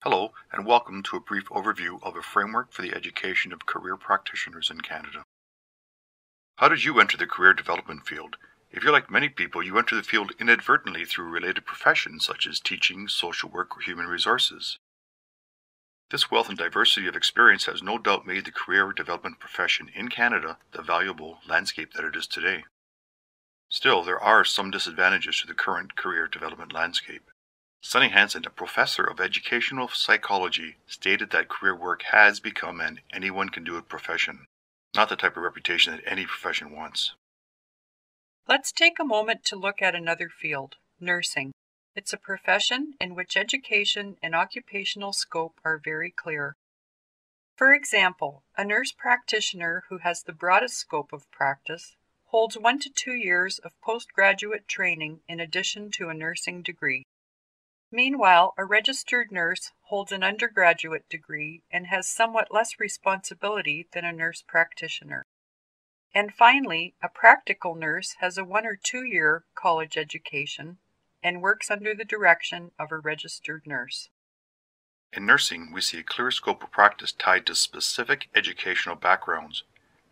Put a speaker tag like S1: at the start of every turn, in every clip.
S1: Hello, and welcome to a brief overview of a framework for the education of career practitioners in Canada. How did you enter the career development field? If you're like many people, you enter the field inadvertently through related professions such as teaching, social work, or human resources. This wealth and diversity of experience has no doubt made the career development profession in Canada the valuable landscape that it is today. Still, there are some disadvantages to the current career development landscape. Sunny Hansen, a professor of educational psychology, stated that career work has become an anyone-can-do-it profession, not the type of reputation that any profession wants.
S2: Let's take a moment to look at another field, nursing. It's a profession in which education and occupational scope are very clear. For example, a nurse practitioner who has the broadest scope of practice holds 1 to 2 years of postgraduate training in addition to a nursing degree. Meanwhile, a registered nurse holds an undergraduate degree and has somewhat less responsibility than a nurse practitioner. And finally, a practical nurse has a 1 or 2 year college education and works under the direction of a registered nurse.
S1: In nursing, we see a clear scope of practice tied to specific educational backgrounds,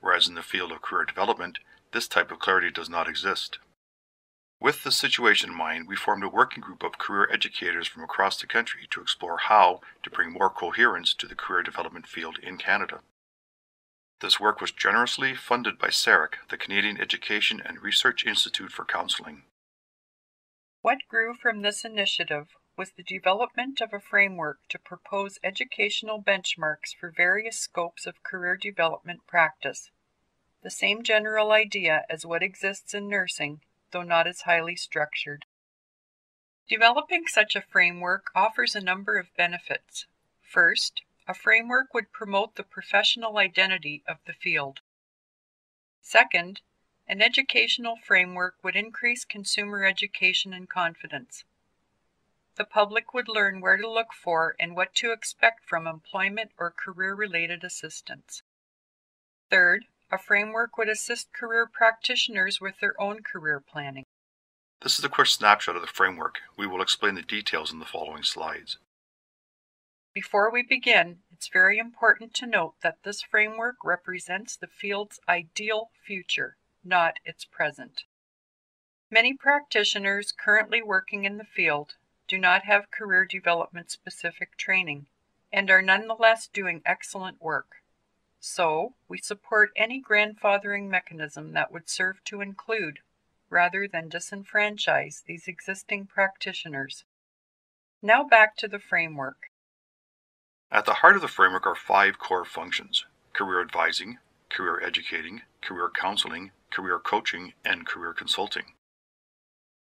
S1: whereas in the field of career development, this type of clarity does not exist. With this situation in mind, we formed a working group of career educators from across the country to explore how to bring more coherence to the career development field in Canada. This work was generously funded by CEREC, the Canadian Education and Research Institute for Counselling.
S2: What grew from this initiative was the development of a framework to propose educational benchmarks for various scopes of career development practice. The same general idea as what exists in nursing, though not as highly structured. Developing such a framework offers a number of benefits. First, a framework would promote the professional identity of the field. Second, an educational framework would increase consumer education and confidence. The public would learn where to look for and what to expect from employment or career-related assistance. Third, a framework would assist career practitioners with their own career planning.
S1: This is a quick snapshot of the framework. We will explain the details in the following slides.
S2: Before we begin, it's very important to note that this framework represents the field's ideal future, not its present. Many practitioners currently working in the field do not have career development specific training and are nonetheless doing excellent work. So, we support any grandfathering mechanism that would serve to include, rather than disenfranchise, these existing practitioners. Now back to the framework.
S1: At the heart of the framework are 5 core functions: career advising, career educating, career counseling, career coaching, and career consulting.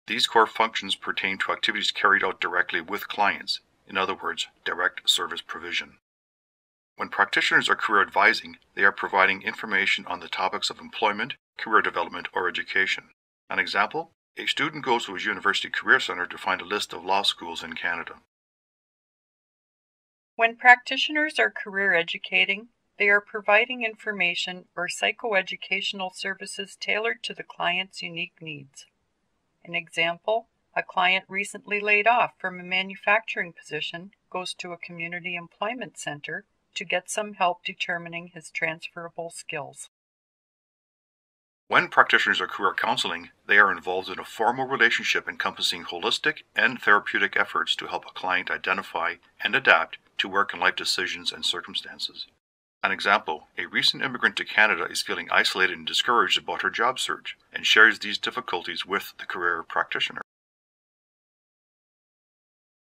S1: These core functions pertain to activities carried out directly with clients, in other words, direct service provision. When practitioners are career advising, they are providing information on the topics of employment, career development, or education. An example, a student goes to a university career center to find a list of law schools in Canada.
S2: When practitioners are career educating, they are providing information or psychoeducational services tailored to the client's unique needs. An example, a client recently laid off from a manufacturing position goes to a community employment center to get some help determining his transferable skills.
S1: When practitioners are career counseling, they are involved in a formal relationship encompassing holistic and therapeutic efforts to help a client identify and adapt to work and life decisions and circumstances. An example, a recent immigrant to Canada is feeling isolated and discouraged about her job search and shares these difficulties with the career practitioner.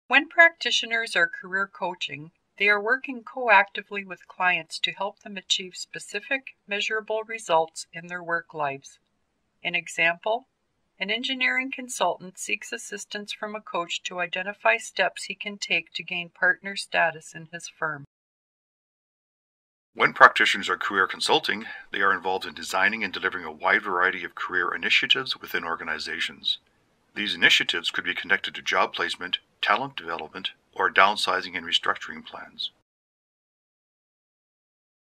S2: When practitioners are career coaching, they are working coactively with clients to help them achieve specific, measurable results in their work lives. An example, an engineering consultant seeks assistance from a coach to identify steps he can take to gain partner status in his firm.
S1: When practitioners are career consulting, they are involved in designing and delivering a wide variety of career initiatives within organizations. These initiatives could be connected to job placement, talent development, or downsizing and restructuring plans.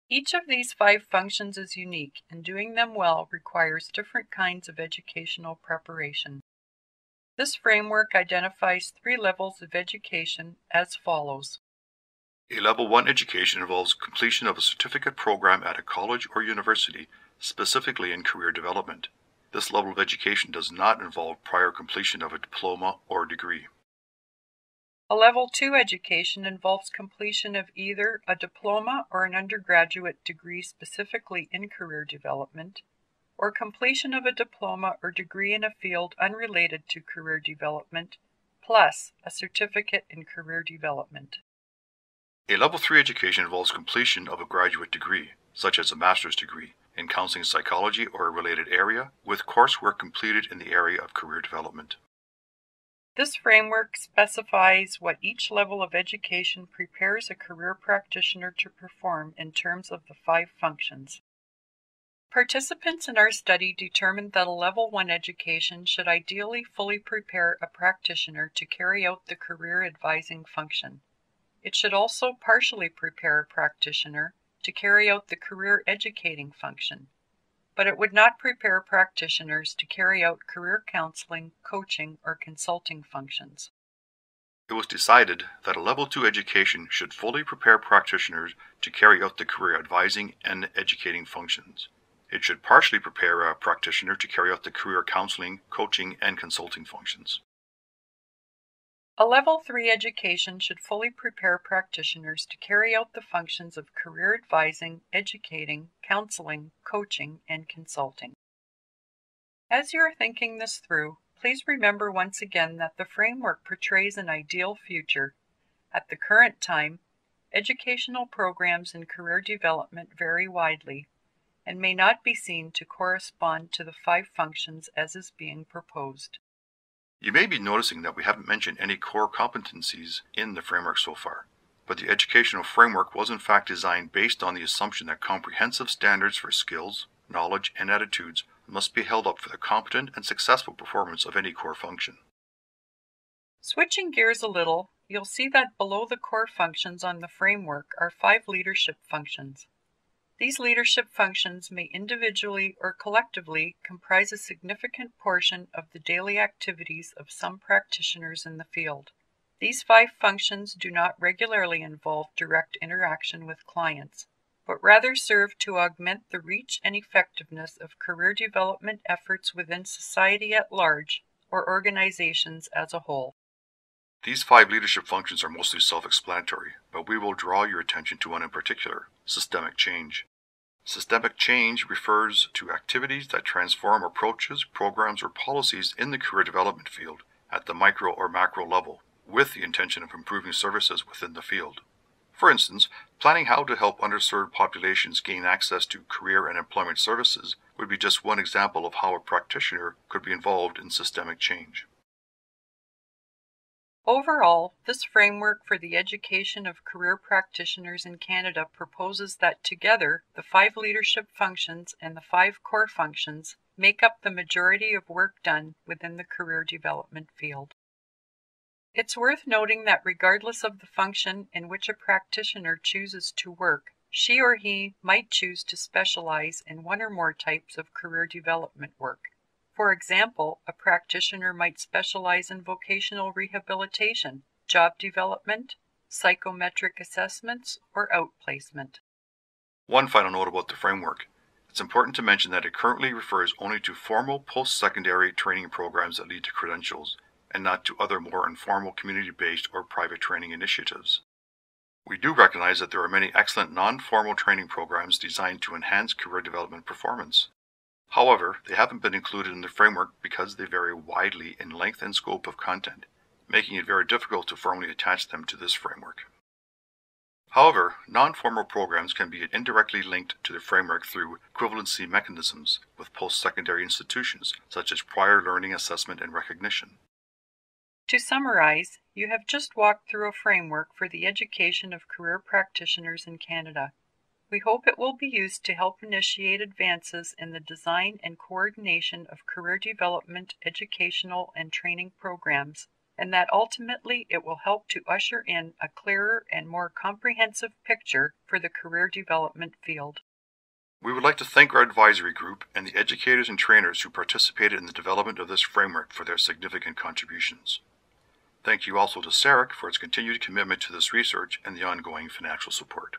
S2: Each of these 5 functions is unique, and doing them well requires different kinds of educational preparation. This framework identifies 3 levels of education as follows.
S1: A Level 1 education involves completion of a certificate program at a college or university, specifically in career development. This level of education does not involve prior completion of a diploma or degree.
S2: A Level 2 education involves completion of either a diploma or an undergraduate degree specifically in career development, or completion of a diploma or degree in a field unrelated to career development, plus a certificate in career development.
S1: A Level 3 education involves completion of a graduate degree, such as a master's degree, in counseling psychology or a related area, with coursework completed in the area of career development.
S2: This framework specifies what each level of education prepares a career practitioner to perform in terms of the 5 functions. Participants in our study determined that a Level 1 education should ideally fully prepare a practitioner to carry out the career advising function. It should also partially prepare a practitioner to carry out the career educating function, but it would not prepare practitioners to carry out career counseling, coaching, or consulting functions.
S1: It was decided that a Level 2 education should fully prepare practitioners to carry out the career advising and educating functions. It should partially prepare a practitioner to carry out the career counseling, coaching, and consulting functions.
S2: A Level 3 education should fully prepare practitioners to carry out the functions of career advising, educating, counseling, coaching, and consulting. As you are thinking this through, please remember once again that the framework portrays an ideal future. At the current time, educational programs in career development vary widely and may not be seen to correspond to the 5 functions as is being proposed.
S1: You may be noticing that we haven't mentioned any core competencies in the framework so far, but the educational framework was in fact designed based on the assumption that comprehensive standards for skills, knowledge, and attitudes must be held up for the competent and successful performance of any core function.
S2: Switching gears a little, you'll see that below the core functions on the framework are 5 leadership functions. These leadership functions may individually or collectively comprise a significant portion of the daily activities of some practitioners in the field. These 5 functions do not regularly involve direct interaction with clients, but rather serve to augment the reach and effectiveness of career development efforts within society at large or organizations as a whole.
S1: These 5 leadership functions are mostly self-explanatory, but we will draw your attention to one in particular: systemic change. Systemic change refers to activities that transform approaches, programs, or policies in the career development field at the micro or macro level, with the intention of improving services within the field. For instance, planning how to help underserved populations gain access to career and employment services would be just one example of how a practitioner could be involved in systemic change.
S2: Overall, this framework for the education of career practitioners in Canada proposes that together, the 5 leadership functions and the 5 core functions make up the majority of work done within the career development field. It's worth noting that regardless of the function in which a practitioner chooses to work, she or he might choose to specialize in one or more types of career development work. For example, a practitioner might specialize in vocational rehabilitation, job development, psychometric assessments, or outplacement.
S1: One final note about the framework. It's important to mention that it currently refers only to formal post-secondary training programs that lead to credentials, and not to other more informal community-based or private training initiatives. We do recognize that there are many excellent non-formal training programs designed to enhance career development performance. However, they haven't been included in the framework because they vary widely in length and scope of content, making it very difficult to formally attach them to this framework. However, non-formal programs can be indirectly linked to the framework through equivalency mechanisms with post-secondary institutions, such as prior learning assessment and recognition.
S2: To summarize, you have just walked through a framework for the education of career practitioners in Canada. We hope it will be used to help initiate advances in the design and coordination of career development, educational, and training programs, and that ultimately it will help to usher in a clearer and more comprehensive picture for the career development field.
S1: We would like to thank our advisory group and the educators and trainers who participated in the development of this framework for their significant contributions. Thank you also to SARIC for its continued commitment to this research and the ongoing financial support.